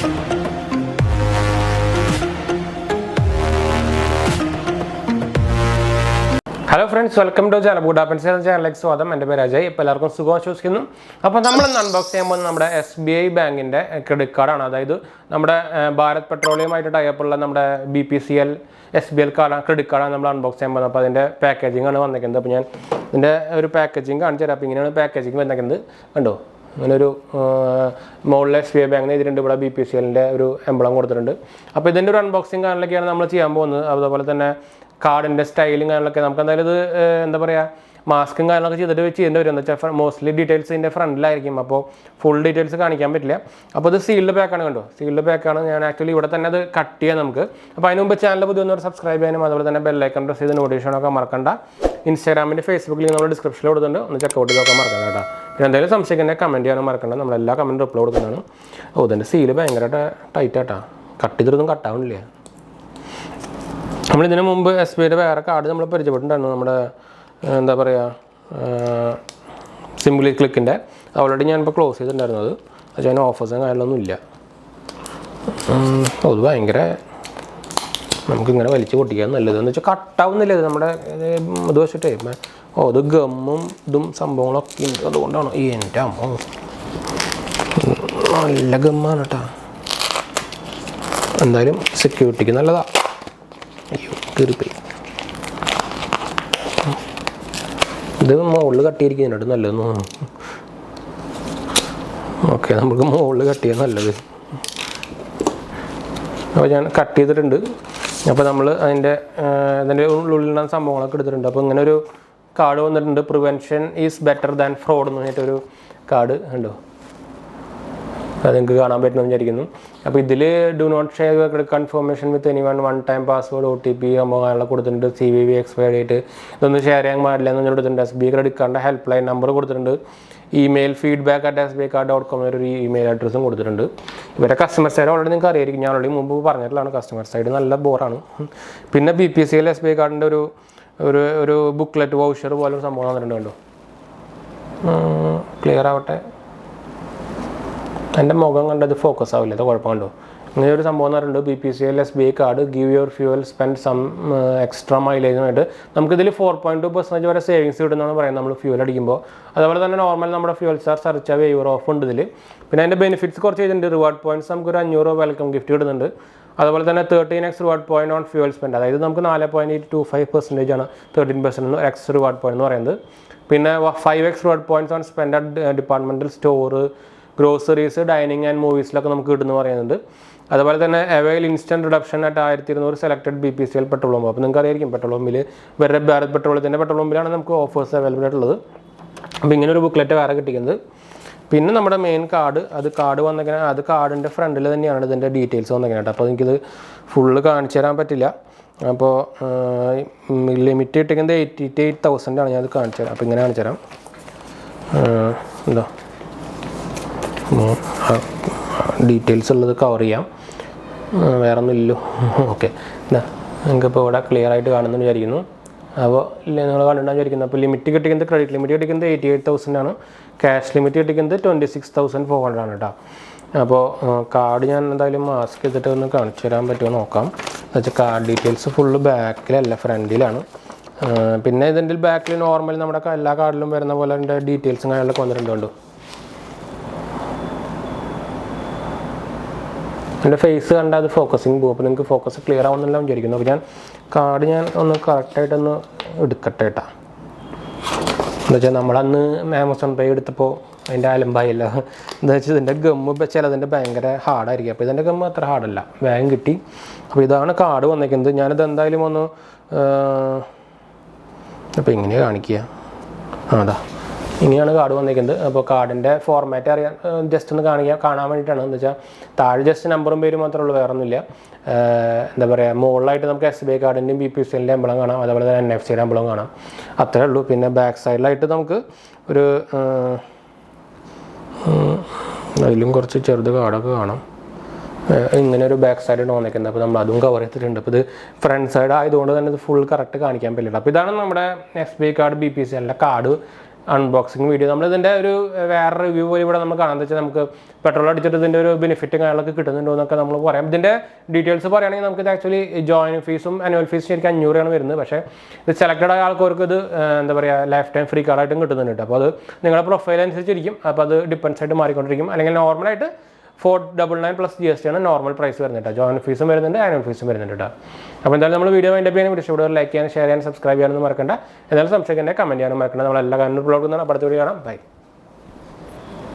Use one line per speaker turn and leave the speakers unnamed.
Hello friends, welcome to 𝙑𝙤𝙬𝙬 സ്വാഗതം. എൻ്റെ പേര് അജയ്. ഇപ്പോൾ എല്ലാവർക്കും സുഖം ആശംസിക്കുന്നു. അപ്പോൾ നമ്മൾ ഇന്ന് അൺബോക്സ് ചെയ്യുമ്പോൾ നമ്മുടെ SBI ബാങ്കിൻ്റെ ക്രെഡിറ്റ് കാർഡാണ്. അതായത് നമ്മുടെ ഭാരത് പെട്രോളിയമായിട്ട് ടൈപ്പ് ഉള്ള നമ്മുടെ BPCL SBI ക്രെഡിറ്റ് കാർഡാണ് നമ്മൾ അൺബോക്സ് ചെയ്യാൻ പോകുന്നത്. അപ്പോൾ അതിൻ്റെ പാക്കേജിംഗ് ആണ് വന്നിരിക്കുന്നത്. അപ്പോൾ ഞാൻ ഇതിൻ്റെ ഒരു പാക്കേജിംഗ് കാണിച്ചു തരാം. അപ്പോൾ ഇങ്ങനെയാണ് പാക്കേജിംഗ് വന്നിരിക്കുന്നത്. കണ്ടോ, അങ്ങനെ ഒരു മുകളിൽ SBI ബാങ്കിന് എതിരുണ്ട്. ഇവിടെ BPCLൻ്റെ ഒരു എംബ്ലം കൊടുത്തിട്ടുണ്ട്. അപ്പോൾ ഇതിൻ്റെ ഒരു അൺബോക്സിങ് കാര്യങ്ങളൊക്കെയാണ് നമ്മൾ ചെയ്യാൻ പോകുന്നത്. അതുപോലെ തന്നെ കാർഡിൻ്റെ സ്റ്റൈലും കാര്യങ്ങളൊക്കെ നമുക്ക് എന്തായാലും ഇത് എന്താ പറയുക, മാസ്കും കാര്യങ്ങളൊക്കെ ചെയ്യേണ്ടി വരും. എന്താ വെച്ചാൽ മോസ്റ്റ്ലി ഡീറ്റെയിൽസ് ഇതിൻ്റെ ഫ്രണ്ടിലായിരിക്കും. അപ്പോൾ ഫുൾ ഡീറ്റെയിൽസ് കാണിക്കാൻ പറ്റില്ല. അപ്പോൾ ഇത് സീൽഡ് പാക്കാണ്. കണ്ടോ, സീൽഡ് പാക്കാണ്. ഞാൻ ആക്ച്വലി ഇവിടെ തന്നെ അത് കട്ട് ചെയ്യാം നമുക്ക്. അപ്പോൾ അതിന് മുമ്പ് ചാനൽ പുതിയ ഒന്നൊരു സബ്സ്ക്രൈബ് ചെയ്യാനും അതുപോലെ തന്നെ ബെല്ലൈക്കൺ പ്രസ് ചെയ്ത് നോട്ടിഫിക്കേഷനൊക്കെ മറക്കണ്ട. ഇൻസ്റ്റാഗ്രാമിൻ്റെ ഫേസ്ബുക്ക് ലിങ്ക് നമ്മൾ ഡിസ്ക്രിപ്ഷനിൽ കൊടുത്തിട്ടുണ്ട്. ഒന്ന് ചെക്കൗട്ട് ചെയ്തൊക്കെ മറക്കണ്ട കേട്ടോ. പിന്നെ എന്തെങ്കിലും സംശയിക്കുന്നത് കമൻറ്റ് ചെയ്യാനും മറക്കണ്ട. നമ്മളെല്ലാ കമൻറ്റും റിപ്ലൈ കൊടുക്കുന്നതാണ്. ഓ, ഇതിൻ്റെ സീല് ഭയങ്കരമായിട്ട് ടൈറ്റാട്ടാ. കട്ട് ചെയ്തിട്ടൊന്നും കട്ടാവുന്നില്ല. നമ്മളിതിന് മുമ്പ് SBIയുടെ വേറെ കാർഡ് നമ്മൾ പരിചയപ്പെട്ടിട്ടുണ്ടായിരുന്നു. നമ്മുടെ എന്താ പറയുക, സിംപിളി ക്ലിക്കിൻ്റെ. ഓൾറെഡി ഞാനിപ്പോൾ ക്ലോസ് ചെയ്തിട്ടുണ്ടായിരുന്നത്. പക്ഷേ അതിന് ഓഫേഴ്സും കാര്യങ്ങളൊന്നും ഇല്ല. അത് ഭയങ്കര നമുക്കിങ്ങനെ വലിച്ച് പൊട്ടിക്കാൻ നല്ലത് എന്ന് വെച്ചാൽ കട്ടാവുന്നില്ല. ഇത് നമ്മുടെ ഇത് വെച്ചിട്ടേ ഇത് ഗമ്മും ഇതും സംഭവങ്ങളൊക്കെ ഉണ്ട്. അതുകൊണ്ടാണ് എൻ്റെ അമ്മ നല്ല ഗമ്മാണ് കേട്ടോ. എന്തായാലും സെക്യൂരിറ്റിക്ക് നല്ലതാണ്. അയ്യോ, കീറിപ്പോയി. ഇത് മുകളിൽ കട്ടിയിരിക്കുന്നുണ്ട് നല്ലതെന്ന് തോന്നുന്നു. ഓക്കെ, നമുക്ക് മുകളിൽ കട്ട് ചെയ്യാൻ നല്ലത്. അപ്പോൾ ഞാൻ കട്ട് ചെയ്തിട്ടുണ്ട്. അപ്പോൾ നമ്മൾ അതിൻ്റെ ഉള്ളിലുള്ള സംഭവങ്ങളൊക്കെ എടുത്തിട്ടുണ്ട്. അപ്പോൾ ഇങ്ങനെ ഒരു കാർഡ് വന്നിട്ടുണ്ട്. Prevention is better than fraud എന്ന് പറഞ്ഞിട്ടൊരു കാർഡ് ഉണ്ടോ, അത് നിങ്ങൾക്ക് കാണാൻ പറ്റുമെന്ന് വിചാരിക്കുന്നു. അപ്പോൾ ഇതിൽ do not share credit confirmation with anyone, one time password, OTP സംഭവങ്ങളൊക്കെ കൊടുത്തിട്ടുണ്ട്. CVV എക്സ്പയർ ഡേറ്റ് ഇതൊന്നും ഷെയർ ചെയ്യാൻ പാടില്ല എന്ന് കൊടുത്തിട്ടുണ്ട്. SBI ക്രെഡിറ്റ് കാർഡിൻ്റെ ഹെൽപ്പ് ലൈൻ നമ്പർ കൊടുത്തിട്ടുണ്ട്. ഇമെയിൽ feedback@sbicard.com ഒരു ഇമെയിൽ അഡ്രസ്സും കൊടുത്തിട്ടുണ്ട്. ഇവരെ കസ്റ്റമർ സൈഡ് ഓൾറെഡി നിങ്ങൾക്ക് അറിയായിരിക്കും. ഞാൻ ഓൾറെഡി മുമ്പ് പറഞ്ഞിട്ടുള്ളതാണ്. കസ്റ്റമർ സൈഡ് നല്ല ബോറാണ്. പിന്നെ BPCL SBI കാർഡിൻ്റെ ഒരു ബുക്ക്ലെറ്റ് വൗച്ചർ പോലെ ഒരു സംഭവം വന്നിട്ടുണ്ട്. കണ്ടോ, ക്ലിയർ ആവട്ടെ. എൻ്റെ മുഖം കണ്ടത് ഫോക്കസ് ആവില്ല, അത് കുഴപ്പം. കണ്ടോ, ഇങ്ങനെ ഒരു സംഭവം എന്ന് പറയുന്നത് BPCL SBI card give your fuel spend some extra മൈലേജുമായിട്ട് നമുക്കിതിൽ 4.2% വരെ സേവിങ്സ് കിട്ടുന്നതാണ് പറയുന്നത് നമ്മൾ ഫ്യൂവൽ അടിക്കുമ്പോൾ. അതുപോലെ തന്നെ നോർമൽ നമ്മുടെ fuel charge search waiver of ഉണ്ട് ഇതിൽ. പിന്നെ അതിൻ്റെ ബെനിഫിറ്റ്സ് കുറച്ച് ചെയ്തിട്ടുണ്ട്. റിവാർഡ് പോയിന്റ്സ് നമുക്കൊരു 500 വെൽക്കം ഗിഫ്റ്റ് കിട്ടുന്നുണ്ട്. അതുപോലെ തന്നെ 13x reward point on fuel spend, അതായത് നമുക്ക് 4.825% ആണ് 13% എക്സ് റിവാർഡ് പോയിന്റ് എന്ന് പറയുന്നത്. പിന്നെ 5x reward points on spend at departmental store, groceries, dining and മൂവീസിലൊക്കെ നമുക്ക് കിട്ടുമെന്ന് പറയുന്നുണ്ട്. അതുപോലെ തന്നെ avail instant reduction at 1200 selected BPCL petrol pump. അപ്പോൾ നിങ്ങൾക്ക് അറിയായിരിക്കും പെട്രോൾ പമ്പിൽ വേറെ ഭാരത് പെട്രോളിയത്തിൻ്റെ പെട്രോൾ പമ്പിലാണ് നമുക്ക് ഓഫേഴ്സ് അവൈലബിൾ ആയിട്ടുള്ളത്. അപ്പോൾ ഇങ്ങനെ ഒരു ബുക്ക്ലെറ്റ് വേറെ കിട്ടിക്കുന്നത്. പിന്നെ നമ്മുടെ മെയിൻ കാർഡ്, കാർഡ് വന്നിങ്ങനെ അത് കാർഡിൻ്റെ ഫ്രണ്ടിൽ തന്നെയാണ് ഇതിൻ്റെ ഡീറ്റെയിൽസ് വന്നിങ്ങനെ. അപ്പോൾ എനിക്കിത് ഫുള്ള് കാണിച്ചു തരാൻ പറ്റില്ല. അപ്പോൾ ലിമിറ്റ് കിട്ടിക്കുന്നത് 88,000 ആണ്. ഞാനത് കാണിച്ചു തരാം. അപ്പോൾ ഇങ്ങനെ കാണിച്ചു തരാം. എന്താ ഡീറ്റെയിൽസ് ഉള്ളത് കവർ ചെയ്യാം, വേറെ ഒന്നുമില്ലല്ലോ. ഓക്കെ, എന്താ നിങ്ങൾക്കിപ്പോൾ ഇവിടെ ക്ലിയർ ആയിട്ട് കാണുമെന്ന് വിചാരിക്കുന്നു. അപ്പോൾ നിങ്ങൾ കണ്ടിട്ടുണ്ടെന്ന് വിചാരിക്കുന്നു. അപ്പോൾ ലിമിറ്റ് കിട്ടിക്കുന്നത്, ക്രെഡിറ്റ് ലിമിറ്റ് കിട്ടിക്കുന്നത് 88,000 ആണ്. ക്യാഷ് ലിമിറ്റ് കിട്ടിക്കുന്നത് 26,400 ആണ് കേട്ടോ. അപ്പോൾ കാർഡ് ഞാൻ എന്തായാലും മാസ്ക് ചെയ്തിട്ട് ഒന്ന് കാണിച്ചു തരാൻ പറ്റുമോ നോക്കാം. എന്നുവെച്ചാൽ കാർഡ് ഡീറ്റെയിൽസ് ഫുള്ള് ബാക്കിലല്ല ഫ്രണ്ടിലാണ്. പിന്നെ ഇതിൻ്റെ ബാക്കിൽ നോർമൽ നമ്മുടെ എല്ലാ കാർഡിലും വരുന്ന പോലെ എൻ്റെ ഡീറ്റെയിൽസും കാര്യങ്ങളൊക്കെ വന്നിട്ടുണ്ട്. എൻ്റെ ഫേസ് കണ്ടാൽ അത് ഫോക്കസിങ് പോകും. അപ്പോൾ നിങ്ങൾക്ക് ഫോക്കസ് ക്ലിയർ ആവുന്നില്ല വിചാരിക്കുന്നു. അപ്പോൾ ഞാൻ കാർഡ് ഒന്ന് കറക്റ്റായിട്ടൊന്ന് എടുക്കട്ടെ കേട്ടോ. എന്താ വെച്ചാൽ നമ്മളന്ന് ആമസോൺ പേ എടുത്തപ്പോൾ അതിൻ്റെ അലമ്പായില്ല. എന്താ വെച്ചാൽ ഇതിൻ്റെ ഗമ്മ് ചിലതിൻ്റെ ഭയങ്കര ഹാർഡായിരിക്കും. അപ്പോൾ ഇതിൻ്റെ ഗമ്മ് അത്ര ഹാർഡല്ല, വേഗം കിട്ടി. അപ്പോൾ ഇതാണ് കാർഡ് വന്നിരിക്കുന്നത്. ഞാനിത് എന്തായാലും ഒന്ന് അപ്പോൾ ഇങ്ങനെയാണ് കാണിക്കുക. അതാ ഇങ്ങനെയാണ് കാർഡ് വന്നിരിക്കുന്നത്. അപ്പോൾ കാർഡിൻ്റെ ഫോർമാറ്റ് അറിയാൻ ജസ്റ്റ് ഒന്ന് കാണാൻ വേണ്ടിയിട്ടാണ്. എന്ന് വെച്ചാൽ താഴെ ജസ്റ്റ് നമ്പറും പേരും മാത്രമേ ഉള്ളൂ, വേറെ ഒന്നുമില്ല. എന്താ പറയുക, മുകളിലായിട്ട് നമുക്ക് SBI കാർഡിൻ്റെയും BPCLൻ്റെ എംബ്ലം കാണാം. അതുപോലെ തന്നെ NFC-യുടെ എംബ്ലം കാണാം. അത്രേ ഉള്ളൂ. പിന്നെ ബാക്ക് സൈഡിലായിട്ട് നമുക്ക് ഒരു അതിലും കുറച്ച് ചെറുത് കാർഡൊക്കെ കാണാം. ഇങ്ങനെ ഒരു ബാക്ക് സൈഡ് വന്നിരിക്കുന്നത്. അപ്പോൾ നമ്മൾ അതും കവർ ചെയ്തിട്ടുണ്ട്. അപ്പോൾ ഇത് ഫ്രണ്ട് സൈഡ് ആയതുകൊണ്ട് തന്നെ ഇത് ഫുൾ കറക്റ്റ് കാണിക്കാൻ പറ്റില്ല. അപ്പോൾ ഇതാണ് നമ്മുടെ SBI കാർഡ് BPCLൻ്റെ കാർഡ് അൺബോക്സിങ് വീഡിയോ. നമ്മളിതിൻ്റെ ഒരു വേറെ റിവ്യൂ പോലെ ഇവിടെ നമുക്ക് കാണാൻ വെച്ചാൽ നമുക്ക് പെട്രോൾ അടിച്ചിട്ട് ഇതിൻ്റെ ഒരു ബെനിഫിറ്റും കാര്യങ്ങളൊക്കെ കിട്ടുന്നുണ്ടോ എന്നൊക്കെ നമ്മൾ പറയാം. ഇതിൻ്റെ ഡീറ്റെയിൽസ് പറയുകയാണെങ്കിൽ നമുക്കിത് ആക്ച്വലി ജോയിൻ ഫീസും ആനുവൽ ഫീസും ശരിക്കും 500 ആണ് വരുന്നത്. പക്ഷേ ഇത് സെലക്റ്റഡ് ആയ ആൾക്കാർക്ക് ഇത് എന്താ പറയുക ലൈഫ് ടൈം ഫ്രീ കാർഡായിട്ടും കിട്ടുന്നുണ്ട്. അപ്പോൾ അത് നിങ്ങളുടെ പ്രൊഫൈൽ അനുസരിച്ചിരിക്കും. അപ്പോൾ അത് ഡിപ്പെൻസ് ആയിട്ട് മാറിക്കൊണ്ടിരിക്കും. അല്ലെങ്കിൽ നോർമലായിട്ട് 499 പ്ലസ് GST ആണ് നോർമൽ പ്രൈസ് വരുന്നത്. ജോയിൻ ഫീസും വരുന്നുണ്ട്, ആനുവൽ ഫീസും വരുന്നുണ്ട്. അപ്പോൾ എന്തായാലും നമ്മൾ വീഡിയോ അതിൻ്റെ പേര് ഇഷ്ടപ്പെടുക, ലൈക്ക് ചെയ്യാനും ഷെയർ ചെയ്യാനും സബ്സ്ക്രൈബ് ചെയ്യാനൊന്നും മറക്കണ്ട. എന്തായാലും സംശയിക്കേണ്ട കമൻറ്റ് ചെയ്യാനും മറക്കണ്ട. നമ്മളെല്ലാ കാര്യങ്ങളും ബ്ലോഗ് അടുത്ത വീഡിയോ കാണാം. ബൈ.